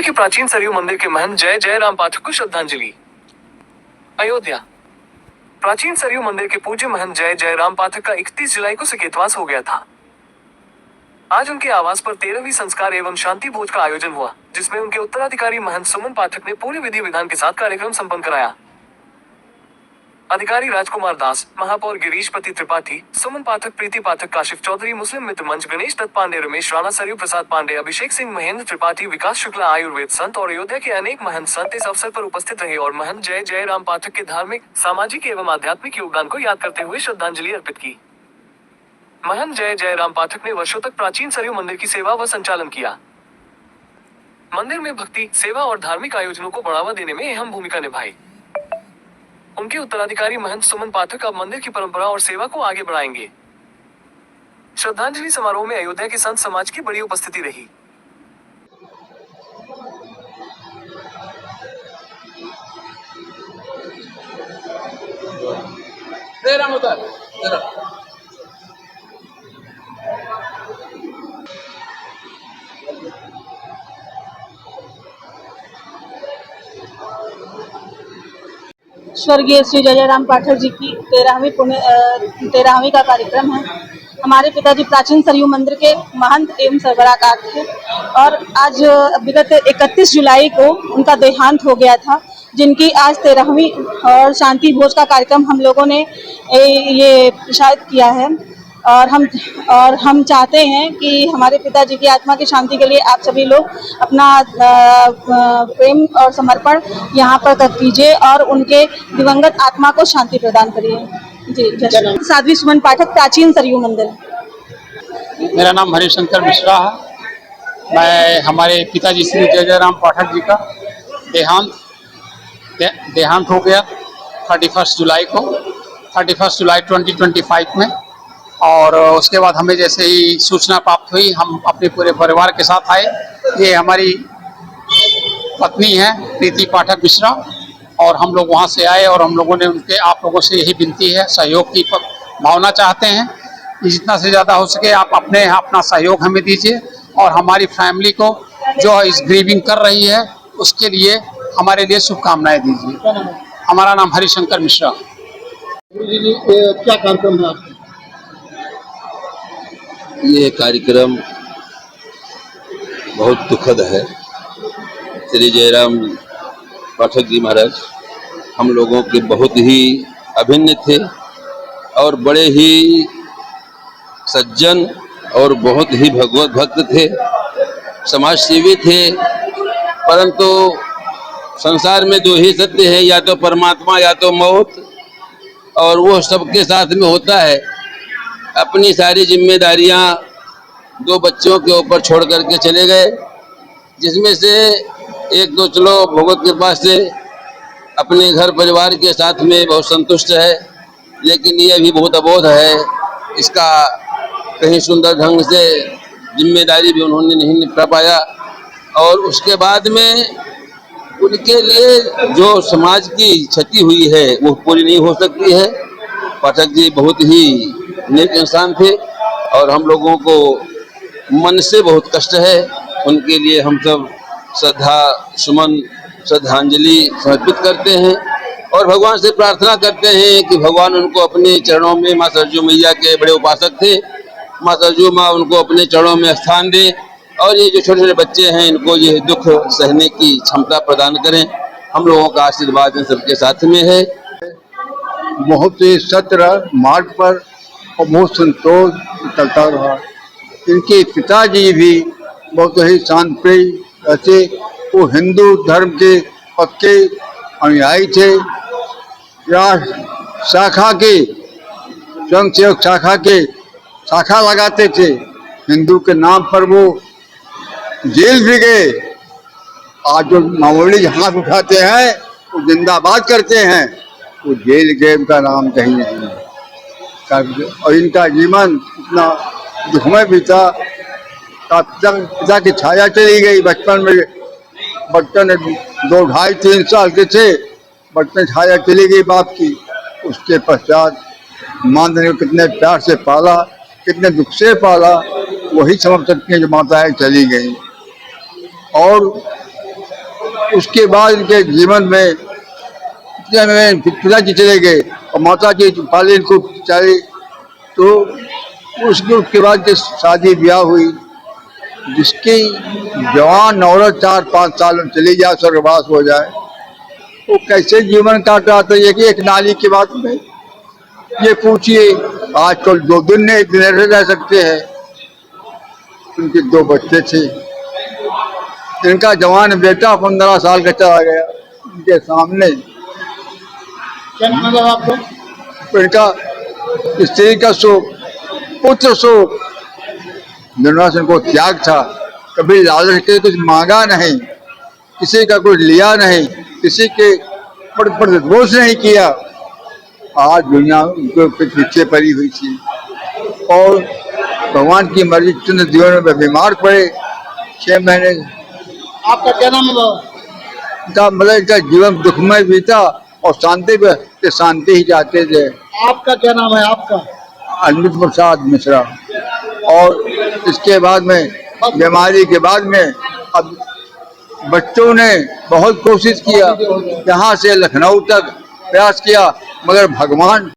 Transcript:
अयोध्या के प्राचीन सरयू मंदिर के महंत जय जय राम पाठक को श्रद्धांजलि। अयोध्या प्राचीन सरयू मंदिर के पूज्य महंत जय जय राम पाठक का 31 जुलाई को सकेतवास हो गया था। आज उनके आवास पर 13वीं संस्कार एवं शांति भोज का आयोजन हुआ, जिसमें उनके उत्तराधिकारी महंत सुमन पाठक ने पूरे विधि विधान के साथ कार्यक्रम संपन्न कराया। अधिकारी राजकुमार दास, महापौर गिरीश पति त्रिपाठी, सुमन पाठक, प्रीति पाठक, काशिफ चौधरी, मुस्लिम मित्र मंच, गणेश दत्त पांडे, रमेश राणा, सरयू प्रसाद पांडे, अभिषेक सिंह, महेंद्र त्रिपाठी, विकास शुक्ला, आयुर्वेद संत और अयोध्या के अनेक महंत संत इस अवसर पर उपस्थित रहे और महंत जय जय राम पाठक के धार्मिक, सामाजिक एवं आध्यात्मिक योगदान को याद करते हुए श्रद्धांजलि अर्पित की। महंत जय जय राम पाठक ने वर्षों तक प्राचीन सरयू मंदिर की सेवा व संचालन किया। मंदिर में भक्ति, सेवा और धार्मिक आयोजनों को बढ़ावा देने में अहम भूमिका निभाई। उनके उत्तराधिकारी महंत सुमन पाठक अब मंदिर की परंपरा और सेवा को आगे बढ़ाएंगे। श्रद्धांजलि समारोह में अयोध्या के संत समाज की बड़ी उपस्थिति रही। स्वर्गीय श्री जय जय राम पाठक जी की 13वीं का कार्यक्रम है। हमारे पिताजी प्राचीन सरयू मंदिर के महंत एवं सरबराहकार थे और आज विगत 31 जुलाई को उनका देहांत हो गया था, जिनकी आज 13वीं और शांति भोज का कार्यक्रम हम लोगों ने ये प्रसारित किया है। और हम चाहते हैं कि हमारे पिताजी की आत्मा की शांति के लिए आप सभी लोग अपना प्रेम और समर्पण यहाँ पर कीजिए और उनके दिवंगत आत्मा को शांति प्रदान करिए। जी, साध्वी सुमन पाठक, प्राचीन सरयू मंदिर। मेरा नाम हरिशंकर मिश्रा है। मैं हमारे पिताजी श्री जय जय राम पाठक जी का देहांत हो गया 31 जुलाई को, 31 जुलाई 2025 में। और उसके बाद हमें जैसे ही सूचना प्राप्त हुई, हम अपने पूरे परिवार के साथ आए। ये हमारी पत्नी है प्रीति पाठक मिश्रा, और हम लोग वहाँ से आए और हम लोगों ने आप लोगों से यही विनती है, सहयोग की भावना चाहते हैं कि जितना से ज़्यादा हो सके आप अपना सहयोग हमें दीजिए और हमारी फैमिली को जो इस ग्रीविंग कर रही है उसके लिए हमारे लिए शुभकामनाएं दीजिए। हमारा नाम हरिशंकर मिश्रा। क्या कार्यक्रम है आपका? ये कार्यक्रम बहुत दुखद है। श्री जयराम पाठक जी महाराज हम लोगों के बहुत ही अभिन्न थे और बड़े ही सज्जन और बहुत ही भगवत भक्त थे, समाज सेवी थे। परंतु संसार में दो ही सत्य है, या तो परमात्मा या तो मौत, और वो सबके साथ में होता है। अपनी सारी जिम्मेदारियां 2 बच्चों के ऊपर छोड़ करके चले गए, जिसमें से एक तो चलो भगवत कृपा से अपने घर परिवार के साथ में बहुत संतुष्ट है, लेकिन ये भी बहुत अबोध है। इसका कहीं सुंदर ढंग से जिम्मेदारी भी उन्होंने नहीं निपटा पाया। और उसके बाद में उनके लिए जो समाज की क्षति हुई है वो पूरी नहीं हो सकती है। पाठक जी बहुत ही नेक इंसान थे और हम लोगों को मन से बहुत कष्ट है। उनके लिए हम सब श्रद्धांजलि समर्पित करते हैं और भगवान से प्रार्थना करते हैं कि भगवान उनको अपने चरणों में, माँ सरजू मैया के बड़े उपासक थे, माँ सरजू माँ उनको अपने चरणों में स्थान दें और ये जो छोटे छोटे बच्चे हैं इनको ये दुख सहने की क्षमता प्रदान करें। हम लोगों का आशीर्वाद इन सबके साथ में है। बहुत ही सत्य मार्ग पर और बहुत संतोष चलता रहा। इनके पिताजी भी बहुत ही शांतप्रिय थे। वो हिंदू धर्म के पक्के अनुयायी थे। शाखा के स्वयंसेवक शाखा लगाते थे। हिंदू के नाम पर वो जेल भी गए। आज जो मामूली हाथ उठाते हैं वो जिंदाबाद करते हैं, वो जेल गेम का नाम कहीं नहीं है। और इनका जीवन इतना दुखमय बीता। पिता की छाया चली गई बचपन में 2, 2.5, 3 साल के थे, बचपन छाया चली गई बाप की। उसके पश्चात माँ ने कितने प्यार से पाला, कितने दुख से पाला, वही समझ सकती हैं जो माताएं चली गई। और उसके बाद इनके जीवन में पिताजी चले गए और माता जी पहले इनको चले, तो उसके बाद जो शादी ब्याह हुई, जिसकी जवान औरत 4-5 साल में चली जाए, स्वर्गवास हो जाए, वो कैसे जीवन काटा। तो ये कि एक नाली की बात में ये पूछिए, आजकल 2 दिन नहीं एक दिन रह सकते हैं। उनके 2 बच्चे थे, इनका जवान बेटा 15 साल का चला गया उनके सामने। क्या नाम है आपका? इनका स्त्री का शोक, पुत्र शोक, धनवासन को त्याग था, कभी लालच के कुछ मांगा नहीं, किसी का कुछ लिया नहीं, किसी के पर दोष नहीं किया। आज दुनिया उनके पीछे पड़ी हुई थी और भगवान की मर्जी चंद्र जीवन में बीमार पड़े 6 महीने। आपका क्या नाम है बाबा? मतलब इनका जीवन दुखमय बीता और शांति पे शांति ही चाहते थे। आपका क्या नाम है आपका? अमित प्रसाद मिश्रा। और इसके बाद में बीमारी के बाद में अब बच्चों ने बहुत कोशिश किया, यहाँ से लखनऊ तक प्रयास किया, मगर भगवान